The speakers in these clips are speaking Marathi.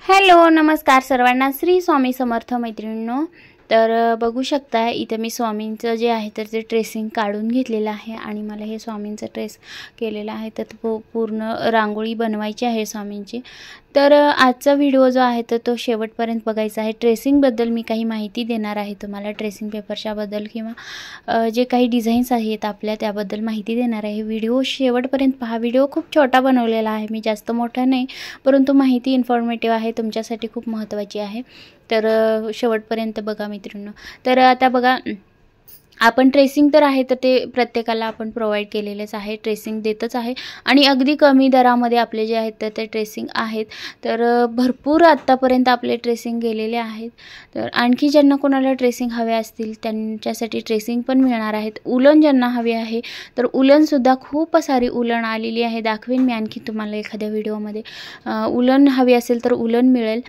हॅलो नमस्कार सर्वांना. श्री स्वामी समर्थ मैत्रिणींनो. तर बघू शकता इथे मी स्वामींचं जे आहे तर ते ट्रेसिंग काढून घेतलेलं आहे आणि मला हे स्वामींचं ट्रेस केलेलं आहे. तर पूर्ण रांगोळी बनवायची आहे स्वामींची. तर आजचा व्हिडिओ जो आहे तर तो शेवटपर्यंत बघायचा आहे. ट्रेसिंगबद्दल मी काही माहिती देणार आहे तुम्हाला, ट्रेसिंग पेपरच्याबद्दल किंवा जे काही डिझाईन्स आहेत आपल्या त्याबद्दल माहिती देणार आहे. व्हिडिओ शेवटपर्यंत पहा. व्हिडिओ खूप छोटा बनवलेला आहे मी, जास्त मोठा नाही, परंतु माहिती इन्फॉर्मेटिव्ह आहे, तुमच्यासाठी खूप महत्त्वाची आहे. तर शेवटपर्यंत बघा मित्रांनो. तर आता बघा, आपण ट्रेसिंग तर आहे तर ते प्रत्येकाला आपण प्रोव्हाइड केलेलेच आहे, ट्रेसिंग देतच आहे आणि अगदी कमी दरामध्ये आपले जे आहेत तर ते ट्रेसिंग आहेत. तर भरपूर आत्तापर्यंत आपले ट्रेसिंग गेलेले आहेत. तर आणखी ज्यांना कोणाला ट्रेसिंग हवे असतील त्यांच्यासाठी ट्रेसिंग पण मिळणार आहेत. उलन ज्यांना हवे आहे तर उलनसुद्धा खूप सारी उलन आलेली आहे, दाखवेन मी आणखी तुम्हाला एखाद्या व्हिडिओमध्ये. उलन हवी असेल तर उलन मिळेल,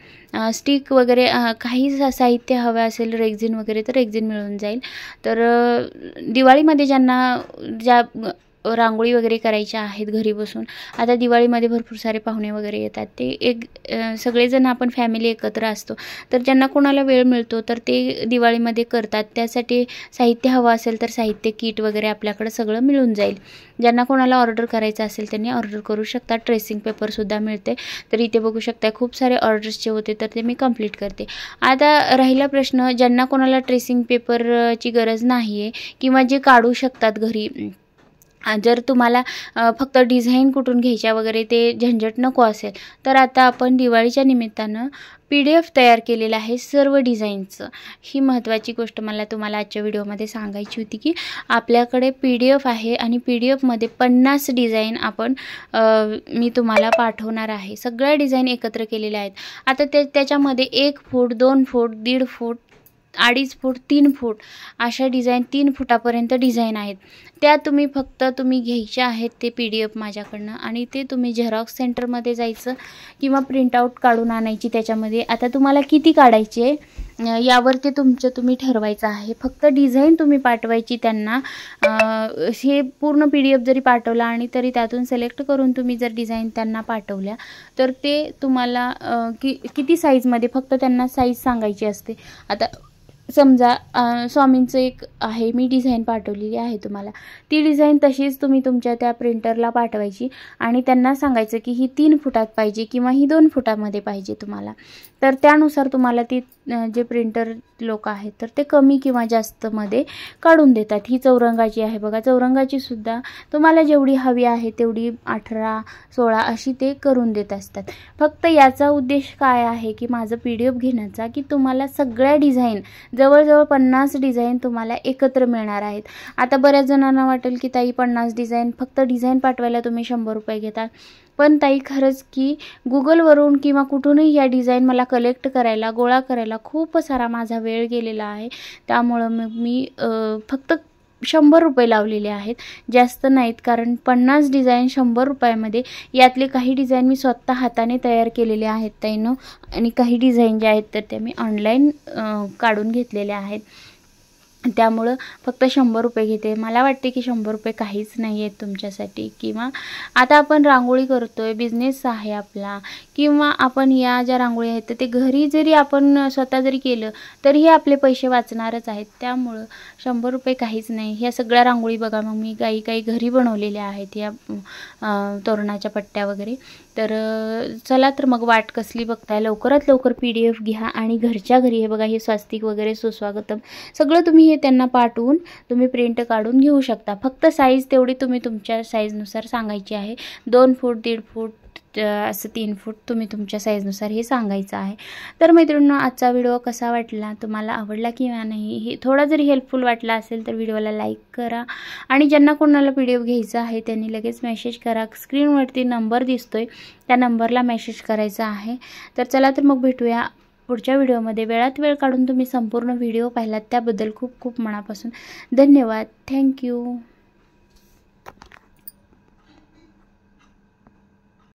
स्टिक वगैरे काही साहित्य हवं असेल, रेक्झिन वगैरे तर रेक्झिन मिळून जाईल. तर दिवाळीमध्ये ज्यांना ज्या रांगोळी वगैरे करायच्या आहेत घरी बसून, आता दिवाळीमध्ये भरपूर सारे पाहुणे वगैरे येतात, ते सगळेजण आपण फॅमिली एकत्र असतो, तर ज्यांना कोणाला वेळ मिळतो तर ते दिवाळीमध्ये करतात. त्यासाठी साहित्य हवं असेल तर साहित्य किट वगैरे आपल्याकडे सगळं मिळून जाईल. ज्यांना कोणाला ऑर्डर करायचं असेल त्यांनी ऑर्डर करू शकता. ट्रेसिंग पेपरसुद्धा मिळते. तर इथे बघू शकता खूप सारे ऑर्डर्सचे होते तर ते मी कंप्लीट करते. आता राहिला प्रश्न, ज्यांना कोणाला ट्रेसिंग पेपरची गरज नाही आहे किंवा जे काढू शकतात घरी, जर तुम्हाला फक्त डिझाईन कुठून घ्यायच्या वगैरे ते झंझट नको असेल तर आता आपण दिवाळीच्या निमित्तानं PDF तयार केलेलं आहे सर्व डिझाईनचं. ही महत्त्वाची गोष्ट मला तुम्हाला आजच्या व्हिडिओमध्ये सांगायची होती की आपल्याकडे PDF आहे आणि PDFमध्ये 50 डिझाईन मी तुम्हाला पाठवणार आहे. सगळ्या डिझाईन एकत्र केलेल्या आहेत. आता त्याच्यामध्ये 1 फूट, 2 फूट, 1.5 फूट, 2.5 फूट, 3 फूट अशा डिझाईन, 3 फुटापर्यंत डिझाईन आहेत. त्या तुम्ही घ्यायच्या आहेत ते PDF माझ्याकडनं आणि ते तुम्ही झेरॉक्स सेंटरमध्ये जायचं किंवा प्रिंटआउट काढून आणायची. त्याच्यामध्ये आता तुम्हाला किती काढायचे यावर ते तुम्ही ठरवायचं आहे. फक्त डिझाईन तुम्ही पाठवायची त्यांना. हे पूर्ण PDF जरी पाठवला आणि तरी त्यातून सिलेक्ट करून तुम्ही जर डिझाईन त्यांना पाठवल्या तर ते तुम्हाला किती साईजमध्ये, फक्त त्यांना साईज सांगायची असते. आता समजा स्वामींचं एक आहे, मी डिझाईन पाठवलेली आहे तुम्हाला, ती डिझाईन तशीच तुम्ही तुमच्या त्या प्रिंटरला पाठवायची आणि त्यांना सांगायचं की ही 3 फुटात पाहिजे किंवा ही 2 फुटामध्ये पाहिजे तुम्हाला. तर त्यानुसार तुम्हाला ती जे प्रिंटर लोक आहेत तर ते कमी किंवा जास्तमध्ये काढून देतात. ही चौरंगाची आहे बघा, चौरंगाची सुद्धा तुम्हाला जेवढी हवी आहे तेवढी 18, 16 अशी ते करून देत असतात. फक्त याचा उद्देश काय आहे की माझं PDF घेण्याचा, की तुम्हाला सगळ्या डिझाईन, जवळजवळ 50 डिझाईन तुम्हाला एकत्र मिळणार आहेत. आता बऱ्याच जणांना वाटेल की ताई 50 डिझाईन, फक्त डिझाईन पाठवायला तुम्ही 100 रुपये घेता. पण ताई खरंच की गुगलवरून किंवा कुठूनही या डिझाईन मला कलेक्ट करायला, गोळा करायला खूप सारा माझा वेळ गेलेला आहे. त्यामुळं मग मी फक्त 100 रुपये लावलेले आहेत, जास्त नाहीत. कारण 50 डिझाईन 100 रुपयामध्ये, यातले काही डिझाईन मी स्वतः हाताने तयार केलेले आहेत ताईंनो, आणि काही डिझाईन जे आहेत तर ते मी ऑनलाईन काढून घेतलेले आहेत. त्यामुळं फक्त 100 रुपये घेते. मला वाटते की 100 रुपये काहीच नाही आहेत तुमच्यासाठी. किंवा आता आपण रांगोळी करतोय, बिझनेस आहे आपला, किंवा आपण या ज्या रांगोळी आहेत तर ते घरी जरी आपण स्वतः जरी केलं तरीही आपले पैसे वाचणारच आहेत. त्यामुळं 100 रुपये काहीच नाही. ह्या सगळ्या रांगोळी बघा, मग मी काही घरी बनवलेल्या आहेत या तोरणाच्या पट्ट्या वगैरे. तर चला, तर मग वाट कसली बघताय, लवकरात लवकर PDF घ्या आणि घरच्या घरी हे बघा, हे स्वास्तिक वगैरे, सुस्वागतम सगळं तुम्ही हे त्यांना पाठवून तुम्ही प्रिंट काढून घेऊ शकता. फक्त साईज तेवढी तुम्ही तुमच्या साईजनुसार सांगायची आहे. 2 फूट, 1.5 फूट, असं 3 फूट तुम्ही तुमच्या साईजनुसार हे सांगायचं आहे. तर मैत्रिणींनो, आजचा व्हिडिओ कसा वाटला, तुम्हाला आवडला किंवा नाही, हे थोडा जरी हेल्पफुल वाटला असेल तर व्हिडिओला लाईक करा. आणि ज्यांना कोणाला PDF घ्यायचा आहे त्यांनी लगेच मेसेज करा. स्क्रीनवरती नंबर दिसतोय, त्या नंबरला मेसेज करायचा आहे. तर चला, तर मग भेटूया पुढच्या व्हिडिओमध्ये. वेळात वेळ काढून तुम्ही संपूर्ण व्हिडिओ पाहिलात त्याबद्दल खूप खूप मनापासून धन्यवाद. थँक्यू.